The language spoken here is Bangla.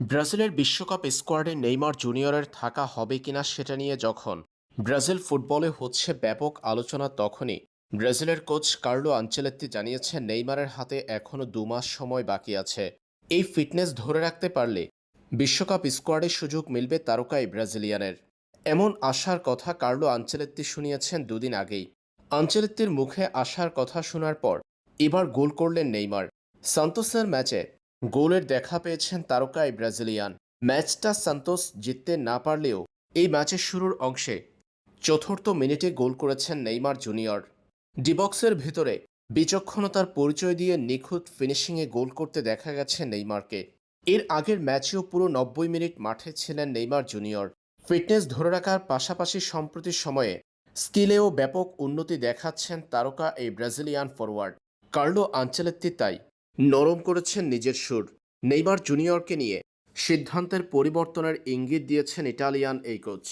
ব্রাজিলের বিশ্বকাপ স্কোয়াডে নেইমার জুনিয়রের থাকা হবে কিনা সেটা নিয়ে যখন ব্রাজিল ফুটবলে হচ্ছে ব্যাপক আলোচনা, তখনই ব্রাজিলের কোচ কার্লো আনচেলত্তি জানিয়েছেন নেইমারের হাতে এখনও 2 মাস সময় বাকি আছে। এই ফিটনেস ধরে রাখতে পারলে বিশ্বকাপ স্কোয়াডে সুযোগ মিলবে তারকা এই ব্রাজিলিয়ানের। এমন আশার কথা কার্লো আনচেলত্তি শুনিয়েছেন 2 দিন আগেই। আনচেলত্তির মুখে আশার কথা শোনার পর এবার গোল করলেন নেইমার। সান্তোসের ম্যাচে গোলের দেখা পেয়েছেন তারকা এই ব্রাজিলিয়ান। ম্যাচটা সান্তোস জিততে না পারলেও এই ম্যাচের শুরুর অংশে 4র্থ মিনিটে গোল করেছেন নেইমার জুনিয়র। ডিবক্সের ভেতরে বিচক্ষণতার পরিচয় দিয়ে নিখুঁত ফিনিশিংয়ে গোল করতে দেখা গেছে নেইমারকে। এর আগের ম্যাচেও পুরো 90 মিনিট মাঠে ছিলেন নেইমার জুনিয়র। ফিটনেস ধরে রাখার পাশাপাশি সম্প্রতি সময়ে স্কিলেও ব্যাপক উন্নতি দেখাচ্ছেন তারকা এই ব্রাজিলিয়ান ফরোয়ার্ড। কার্লো আনচেলত্তি তাই নরম করেছেন নিজের সুর। নেইমার জুনিয়রকে নিয়ে সিদ্ধান্তের পরিবর্তনের ইঙ্গিত দিয়েছেন ইটালিয়ান এই কোচ।